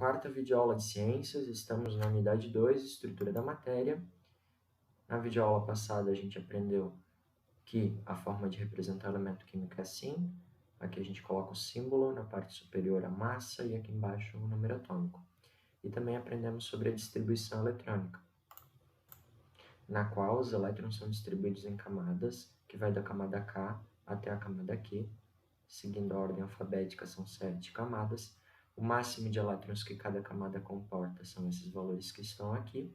quarta videoaula de ciências, estamos na unidade 2, estrutura da matéria. Na videoaula passada a gente aprendeu que a forma de representar o elemento químico é assim. Aqui a gente coloca o símbolo, na parte superior a massa e aqui embaixo o número atômico. E também aprendemos sobre a distribuição eletrônica, na qual os elétrons são distribuídos em camadas, que vai da camada K até a camada Q. Seguindo a ordem alfabética, são 7 camadas. O máximo de elétrons que cada camada comporta são esses valores que estão aqui.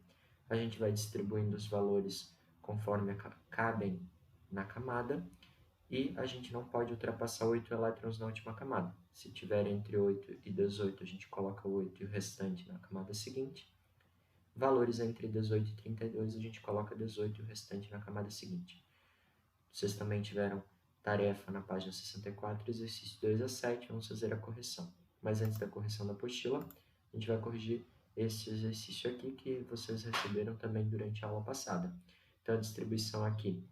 A gente vai distribuindo os valores conforme cabem na camada. E a gente não pode ultrapassar 8 elétrons na última camada. Se tiver entre 8 e 18, a gente coloca o 8 e o restante na camada seguinte. Valores entre 18 e 32, a gente coloca 18 e o restante na camada seguinte. Vocês também tiveram tarefa na página 64, exercício 2 a 7, vamos fazer a correção. Mas antes da correção da apostila, a gente vai corrigir esse exercício aqui que vocês receberam também durante a aula passada. Então, a distribuição aqui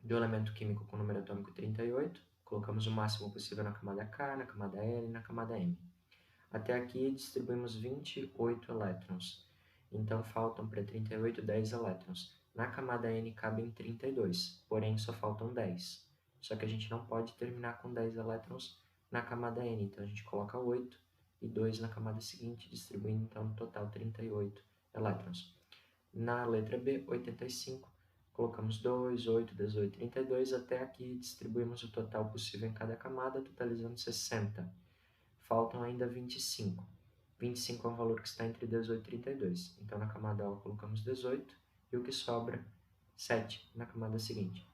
do elemento químico com número atômico 38, colocamos o máximo possível na camada K, na camada L e na camada M. Até aqui, distribuímos 28 elétrons. Então, faltam para 38 10 elétrons. Na camada N cabem 32, porém só faltam 10. Só que a gente não pode terminar com 10 elétrons na camada N, então a gente coloca 8 e 2 na camada seguinte, distribuindo então no total 38 elétrons. Na letra B, 85, colocamos 2, 8, 18, 32, até aqui distribuímos o total possível em cada camada, totalizando 60. Faltam ainda 25. 25 é um valor que está entre 18 e 32. Então, na camada O colocamos 18 e o que sobra, 7 na camada seguinte.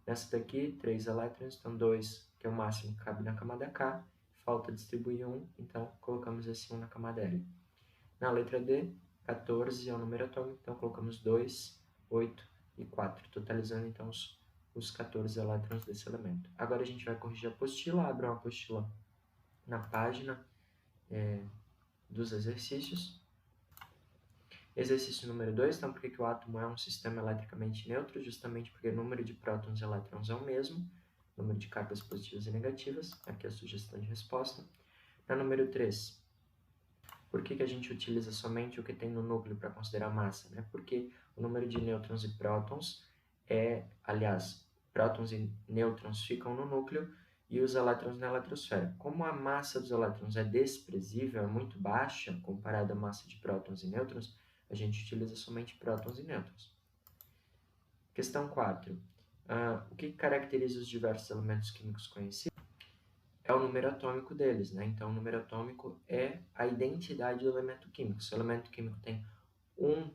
Nessa daqui, 3 elétrons, então 2, que é o máximo que cabe na camada K, falta distribuir 1, então colocamos esse 1 na camada L. Na letra D, 14 é o número atômico, então colocamos 2, 8 e 4, totalizando então os 14 elétrons desse elemento. Agora a gente vai corrigir a apostila, abra uma apostila na página dos exercícios. Exercício número 2, então, por que o átomo é um sistema eletricamente neutro? Justamente porque o número de prótons e elétrons é o mesmo, número de cargas positivas e negativas, aqui é a sugestão de resposta. Na número 3, por que a gente utiliza somente o que tem no núcleo para considerar massa? Né? Porque o número de nêutrons e prótons prótons e nêutrons ficam no núcleo e os elétrons na eletrosfera. Como a massa dos elétrons é desprezível, é muito baixa comparada à massa de prótons e nêutrons, a gente utiliza somente prótons e nêutrons. Questão 4. O que caracteriza os diversos elementos químicos conhecidos? É o número atômico deles, né? Então, o número atômico é a identidade do elemento químico. Se o elemento químico tem 1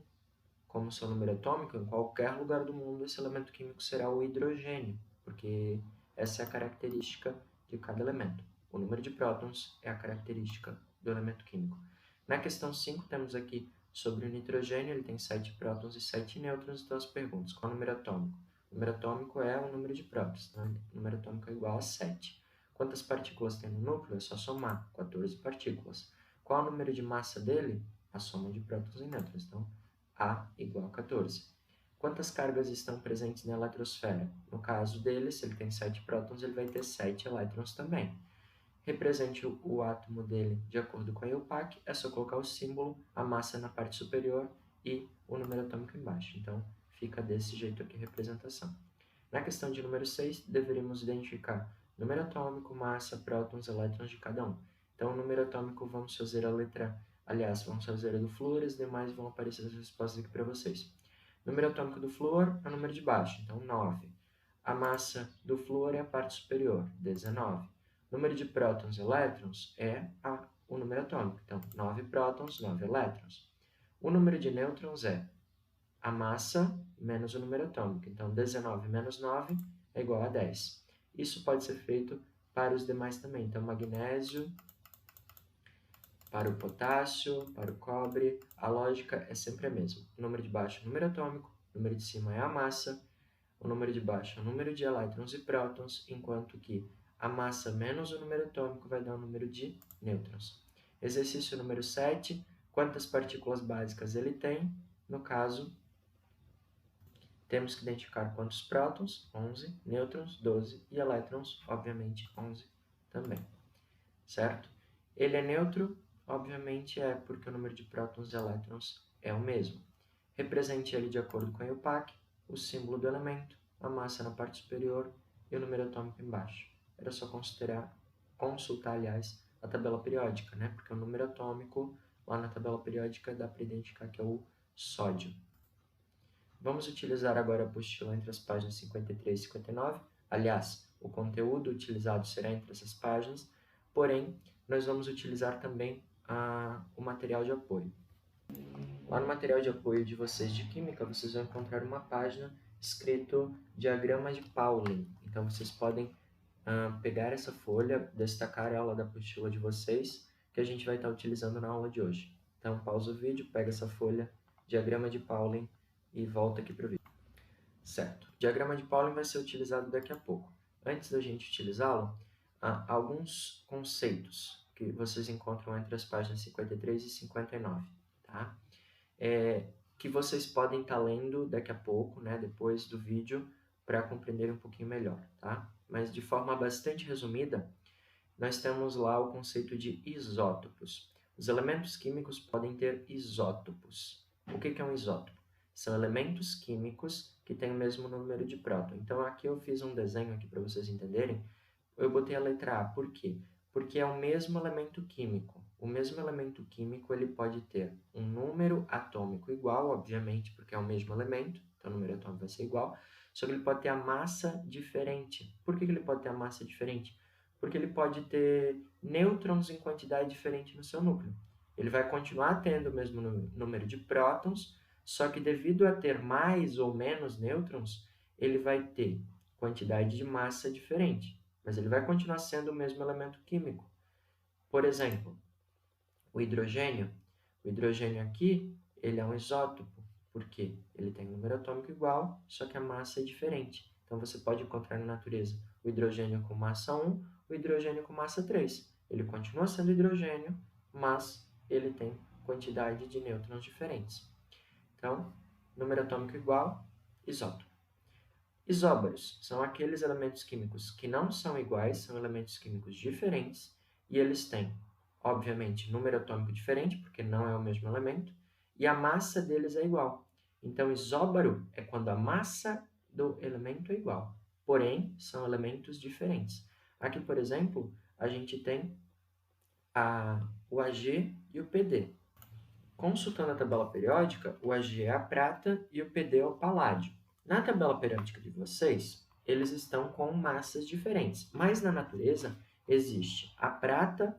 como seu número atômico, em qualquer lugar do mundo esse elemento químico será o hidrogênio, porque essa é a característica de cada elemento. O número de prótons é a característica do elemento químico. Na questão 5, temos aqui sobre o nitrogênio, ele tem 7 prótons e 7 nêutrons, então as perguntas, qual é o número atômico? O número atômico é o número de prótons, então o número atômico é igual a 7. Quantas partículas tem no núcleo? É só somar, 14 partículas. Qual é o número de massa dele? A soma de prótons e nêutrons, então A igual a 14. Quantas cargas estão presentes na eletrosfera? No caso dele, se ele tem 7 prótons, ele vai ter 7 elétrons também. Represente o átomo dele de acordo com a IUPAC, é só colocar o símbolo, a massa na parte superior e o número atômico embaixo. Então, fica desse jeito aqui a representação. Na questão de número 6, deveríamos identificar número atômico, massa, prótons, elétrons de cada um. Então, o número atômico, vamos fazer vamos fazer a do flúor, as demais vão aparecer as respostas aqui para vocês. O número atômico do flúor é o número de baixo, então 9. A massa do flúor é a parte superior, 19. O número de prótons e elétrons é o número atômico, então 9 prótons, 9 elétrons. O número de nêutrons é a massa menos o número atômico, então 19 menos 9 é igual a 10. Isso pode ser feito para os demais também, então magnésio, para o potássio, para o cobre, a lógica é sempre a mesma. O número de baixo é o número atômico, o número de cima é a massa, o número de baixo é o número de elétrons e prótons, enquanto que a massa menos o número atômico vai dar o número de nêutrons. Exercício número 7, quantas partículas básicas ele tem? No caso, temos que identificar quantos prótons, 11, nêutrons, 12 e elétrons, obviamente, 11 também, certo? Ele é neutro Obviamente é porque o número de prótons e elétrons é o mesmo. Represente ele de acordo com a IUPAC, o símbolo do elemento, a massa na parte superior e o número atômico embaixo. Era só consultar, aliás, a tabela periódica, né? Porque o número atômico lá na tabela periódica dá para identificar que é o sódio. Vamos utilizar agora a apostila entre as páginas 53 e 59. Aliás, o conteúdo utilizado será entre essas páginas, porém, nós vamos utilizar também o material de apoio. Lá no material de apoio de vocês de Química, vocês vão encontrar uma página escrito Diagrama de Pauling. Então, vocês podem pegar essa folha, destacar ela da apostila de vocês, que a gente vai estar utilizando na aula de hoje. Então, pausa o vídeo, pega essa folha, Diagrama de Pauling, e volta aqui para o vídeo. Certo. O diagrama de Pauling vai ser utilizado daqui a pouco. Antes da gente utilizá-lo, há alguns conceitos que vocês encontram entre as páginas 53 e 59, tá? Que vocês podem estar lendo daqui a pouco, né, depois do vídeo, para compreender um pouquinho melhor, tá? Mas de forma bastante resumida, nós temos lá o conceito de isótopos. Os elementos químicos podem ter isótopos. O que é um isótopo? São elementos químicos que têm o mesmo número de próton. Então, aqui eu fiz um desenho aqui para vocês entenderem. Eu botei a letra A. Por quê? Porque é o mesmo elemento químico. O mesmo elemento químico ele pode ter um número atômico igual, obviamente, porque é o mesmo elemento. Então, o número atômico vai ser igual. Só que ele pode ter a massa diferente. Por que ele pode ter a massa diferente? Porque ele pode ter nêutrons em quantidade diferente no seu núcleo. Ele vai continuar tendo o mesmo número de prótons, só que devido a ter mais ou menos nêutrons, ele vai ter quantidade de massa diferente, mas ele vai continuar sendo o mesmo elemento químico. Por exemplo, o hidrogênio aqui, ele é um isótopo, porque ele tem um número atômico igual, só que a massa é diferente. Então, você pode encontrar na natureza o hidrogênio com massa 1, o hidrogênio com massa 3. Ele continua sendo hidrogênio, mas ele tem quantidade de nêutrons diferentes. Então, número atômico igual, isótopo. Isóbaros são aqueles elementos químicos que não são iguais, são elementos químicos diferentes, e eles têm, obviamente, número atômico diferente, porque não é o mesmo elemento, e a massa deles é igual. Então, isóbaro é quando a massa do elemento é igual, porém, são elementos diferentes. Aqui, por exemplo, a gente tem o Ag e o Pd. Consultando a tabela periódica, o Ag é a prata e o Pd é o paládio. Na tabela periódica de vocês, eles estão com massas diferentes, mas na natureza existe a prata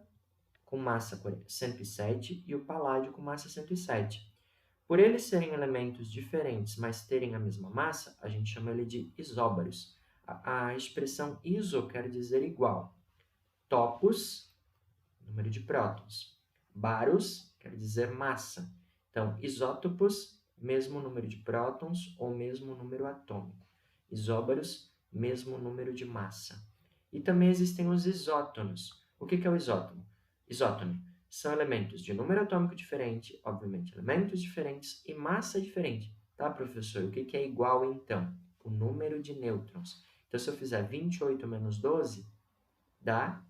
com massa 107 e o paládio com massa 107. Por eles serem elementos diferentes, mas terem a mesma massa, a gente chama ele de isóbaros. A expressão iso quer dizer igual. Topos, número de prótons. Baros quer dizer massa. Então, isótopos, mesmo número de prótons ou mesmo número atômico. Isóbaros, mesmo número de massa. E também existem os isótonos. O que é o isótono? Isótono são elementos de número atômico diferente, obviamente, elementos diferentes e massa diferente. Tá, professor? O que é igual, então? O número de nêutrons. Então, se eu fizer 28 menos 12, dá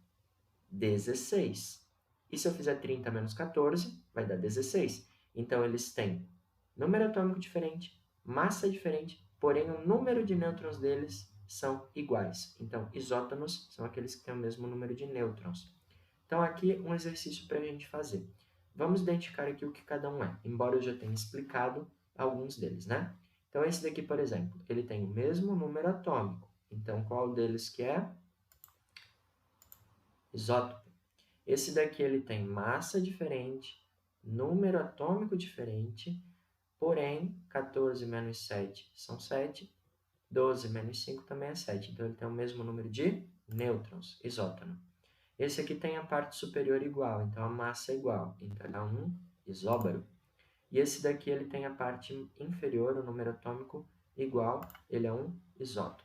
16. E se eu fizer 30 menos 14, vai dar 16. Então, eles têm número atômico diferente, massa diferente, porém o número de nêutrons deles são iguais. Então, isótonos são aqueles que têm o mesmo número de nêutrons. Então, aqui um exercício para a gente fazer. Vamos identificar aqui o que cada um é, embora eu já tenha explicado alguns deles, né? Então, esse daqui, por exemplo, ele tem o mesmo número atômico. Então, qual deles que é? Isótopo. Esse daqui ele tem massa diferente, número atômico diferente, porém 14 menos 7 são 7, 12 menos 5 também é 7. Então ele tem o mesmo número de nêutrons, isótono. Esse aqui tem a parte superior igual, então a massa é igual, então é um isóbaro. E esse daqui ele tem a parte inferior, o número atômico igual, ele é um isótopo.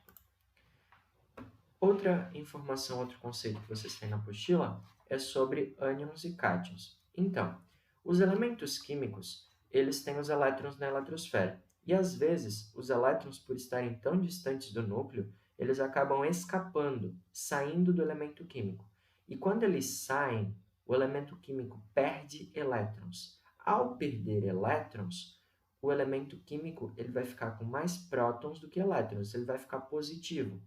Outra informação, outro conceito que vocês têm na apostila é sobre ânions e cátions. Então, os elementos químicos, eles têm os elétrons na eletrosfera. E às vezes, os elétrons, por estarem tão distantes do núcleo, eles acabam escapando, saindo do elemento químico. E quando eles saem, o elemento químico perde elétrons. Ao perder elétrons, o elemento químico ele vai ficar com mais prótons do que elétrons, ele vai ficar positivo.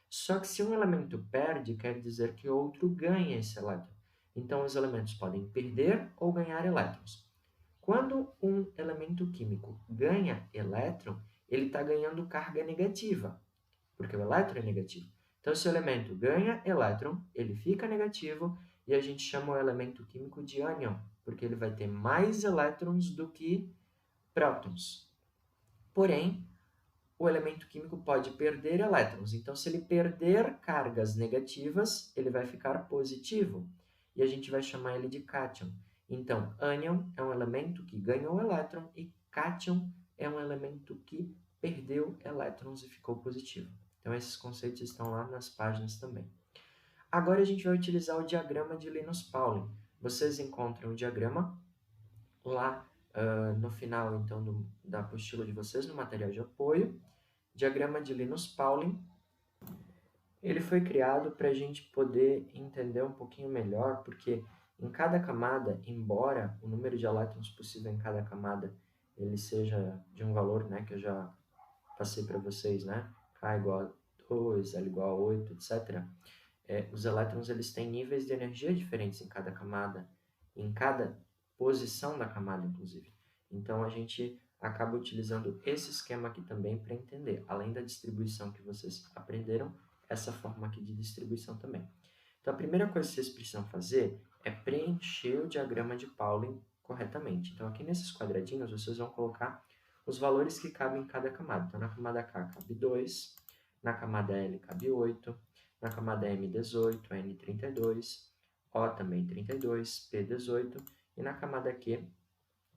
Só que se um elemento perde, quer dizer que outro ganha esse elétron. Então, os elementos podem perder ou ganhar elétrons. Quando um elemento químico ganha elétron, ele está ganhando carga negativa, porque o elétron é negativo. Então, se o elemento ganha elétron, ele fica negativo e a gente chama o elemento químico de ânion, porque ele vai ter mais elétrons do que prótons. Porém, o elemento químico pode perder elétrons. Então, se ele perder cargas negativas, ele vai ficar positivo. E a gente vai chamar ele de cátion. Então, ânion é um elemento que ganhou elétron e cátion é um elemento que perdeu elétrons e ficou positivo. Então, esses conceitos estão lá nas páginas também. Agora, a gente vai utilizar o diagrama de Linus-Pauling. Vocês encontram o diagrama lá no final, então, da apostila de vocês, no material de apoio. Diagrama de Linus-Pauling. Ele foi criado para a gente poder entender um pouquinho melhor, porque em cada camada, embora o número de elétrons possível em cada camada ele seja de um valor, né, que eu já passei para vocês, né, K igual a 2, L igual a 8, etc., os elétrons eles têm níveis de energia diferentes em cada camada, em cada posição da camada, inclusive. Então, a gente acaba utilizando esse esquema aqui também para entender, além da distribuição que vocês aprenderam, essa forma aqui de distribuição também. Então, a primeira coisa que vocês precisam fazer é preencher o diagrama de Pauling corretamente. Então, aqui nesses quadradinhos, vocês vão colocar os valores que cabem em cada camada. Então, na camada K cabe 2, na camada L cabe 8, na camada M 18, N 32, O também 32, P 18, e na camada Q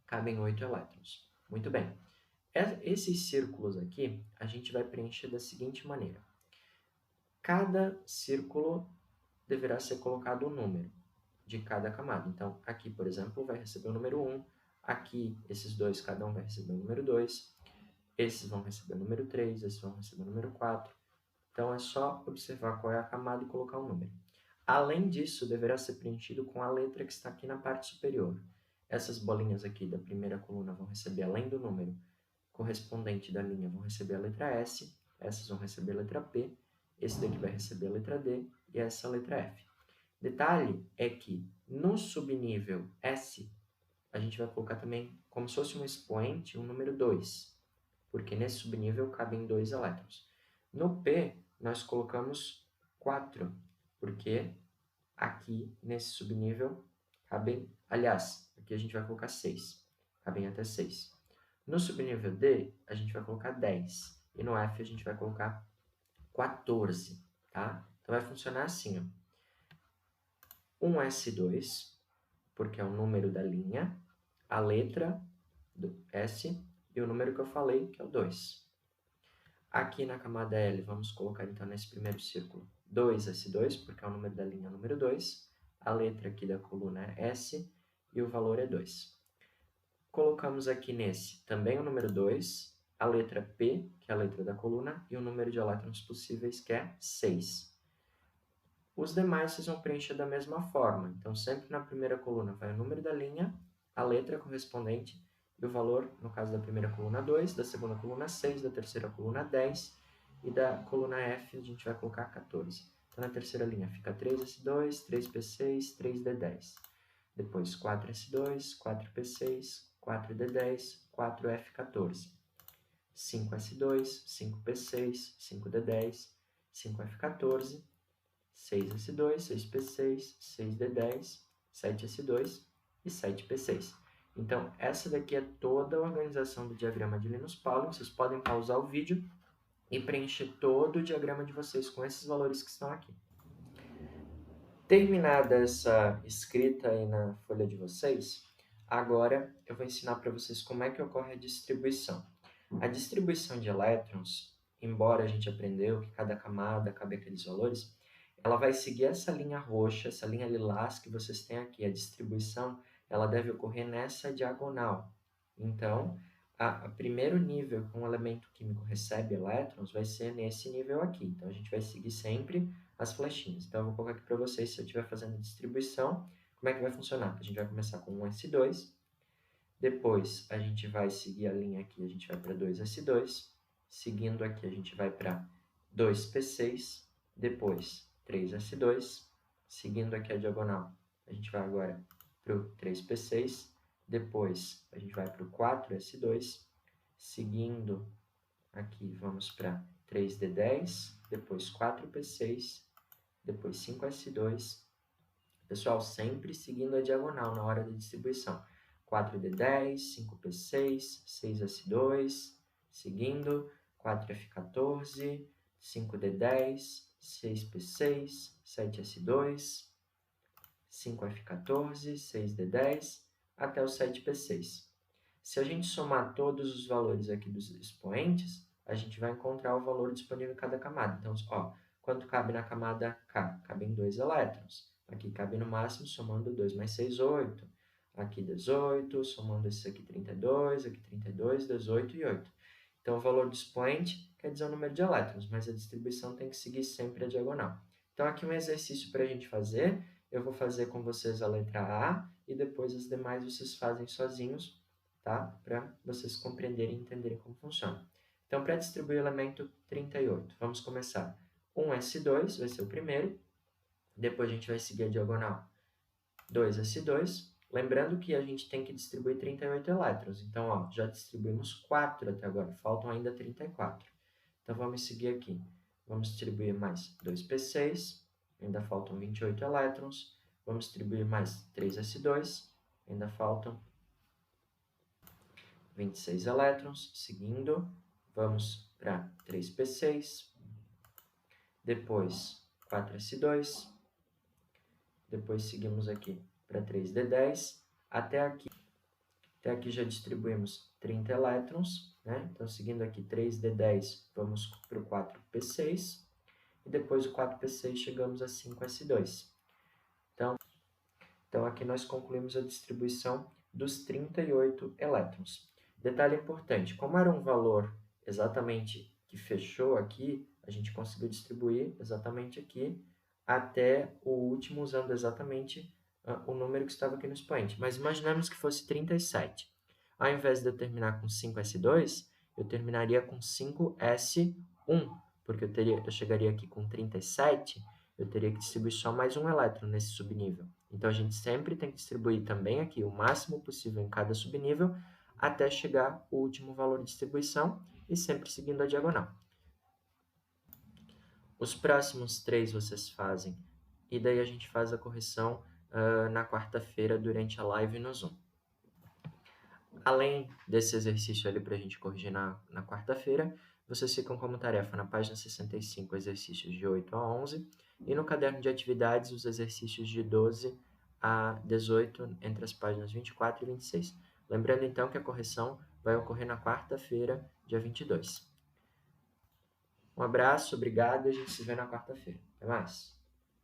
cabem 8 elétrons. Muito bem. Esses círculos aqui, a gente vai preencher da seguinte maneira. Cada círculo deverá ser colocado um número de cada camada. Então, aqui, por exemplo, vai receber o número 1. Aqui, esses dois, cada um vai receber o número 2. Esses vão receber o número 3, esses vão receber o número 4. Então, é só observar qual é a camada e colocar um número. Além disso, deverá ser preenchido com a letra que está aqui na parte superior. Essas bolinhas aqui da primeira coluna vão receber, além do número correspondente da linha, vão receber a letra S, essas vão receber a letra P, esse daqui vai receber a letra D e essa a letra F. Detalhe é que no subnível S, a gente vai colocar também, como se fosse um expoente, um número 2, porque nesse subnível cabem 2 elétrons. No P, nós colocamos 4, porque aqui nesse subnível cabem, aliás, aqui a gente vai colocar 6, cabem até 6. No subnível D, a gente vai colocar 10, e no F a gente vai colocar 14, tá? Então vai funcionar assim, ó. Um S2, porque é o número da linha, a letra do S e o número que eu falei, que é o 2. Aqui na camada L, vamos colocar então nesse primeiro círculo 2S2, porque é o número da linha número 2, a letra aqui da coluna é S e o valor é 2. Colocamos aqui nesse também o número 2, a letra P, que é a letra da coluna, e o número de elétrons possíveis, que é 6. Os demais vocês vão preencher da mesma forma. Então, sempre na primeira coluna vai o número da linha, a letra correspondente e o valor, no caso da primeira coluna 2, da segunda coluna 6, da terceira coluna 10 e da coluna F a gente vai colocar 14. Então, na terceira linha fica 3S2, 3P6, 3D10. Depois 4S2, 4P6, 4D10, 4F14. 5S2, 5P6, 5D10, 5F14, 6S2, 6P6, 6D10, 7S2 e 7P6. Então, essa daqui é toda a organização do diagrama de Linus-Pauling. Vocês podem pausar o vídeo e preencher todo o diagrama de vocês com esses valores que estão aqui. Terminada essa escrita aí na folha de vocês, agora eu vou ensinar para vocês como é que ocorre a distribuição. A distribuição de elétrons, embora a gente aprendeu que cada camada cabe aqueles valores, ela vai seguir essa linha roxa, essa linha lilás que vocês têm aqui. A distribuição ela deve ocorrer nessa diagonal. Então, o primeiro nível que um elemento químico recebe elétrons vai ser nesse nível aqui. Então, a gente vai seguir sempre as flechinhas. Então, eu vou colocar aqui para vocês, se eu estiver fazendo a distribuição, Como é que vai funcionar? A gente vai começar com 1S2, depois a gente vai seguir a linha aqui, a gente vai para 2S2, seguindo aqui a gente vai para 2P6, depois 3S2, seguindo aqui a diagonal, a gente vai agora para o 3P6, depois a gente vai para o 4S2, seguindo aqui vamos para 3D10, depois 4P6, depois 5S2. Pessoal, sempre seguindo a diagonal na hora da distribuição. 4D10, 5P6, 6S2, seguindo, 4F14, 5D10, 6P6, 7S2, 5F14, 6D10, até o 7P6. Se a gente somar todos os valores aqui dos expoentes, a gente vai encontrar o valor disponível em cada camada. Então, ó, quanto cabe na camada K? Cabem 2 elétrons. Aqui cabe no máximo, somando 2 mais 6, 8. Aqui 18, somando esse aqui 32, aqui 32, 18 e 8. Então, o valor do expoente quer dizer o número de elétrons, mas a distribuição tem que seguir sempre a diagonal. Então, aqui um exercício para a gente fazer. Eu vou fazer com vocês a letra A e depois as demais vocês fazem sozinhos, tá? Para vocês compreenderem e entenderem como funciona. Então, para distribuir o elemento 38, vamos começar. 1S2 vai ser o primeiro, depois a gente vai seguir a diagonal 2S2, lembrando que a gente tem que distribuir 38 elétrons, então ó, já distribuímos 4 até agora, faltam ainda 34. Então vamos seguir aqui, vamos distribuir mais 2P6, ainda faltam 28 elétrons, vamos distribuir mais 3S2, ainda faltam 26 elétrons, seguindo, vamos para 3P6, depois 4S2, depois seguimos aqui para 3D10, até aqui já distribuímos 30 elétrons, né? Então, seguindo aqui 3D10, vamos para o 4P6, e depois do 4P6 chegamos a 5S2. Então, aqui nós concluímos a distribuição dos 38 elétrons. Detalhe importante, como era um valor exatamente que fechou aqui, a gente conseguiu distribuir exatamente aqui, até o último usando exatamente o número que estava aqui no expoente. Mas imaginamos que fosse 37. Ao invés de eu terminar com 5S2, eu terminaria com 5S1, porque eu chegaria aqui com 37, eu teria que distribuir só mais um elétron nesse subnível. Então, a gente sempre tem que distribuir também aqui o máximo possível em cada subnível, até chegar o último valor de distribuição, e sempre seguindo a diagonal. Os próximos 3 vocês fazem, e daí a gente faz a correção na quarta-feira durante a live no Zoom. Além desse exercício ali para a gente corrigir na quarta-feira, vocês ficam como tarefa na página 65, exercícios de 8 a 11, e no caderno de atividades, os exercícios de 12 a 18, entre as páginas 24 e 26. Lembrando, então, que a correção vai ocorrer na quarta-feira, dia 22. Um abraço, obrigado e a gente se vê na quarta-feira. Até mais!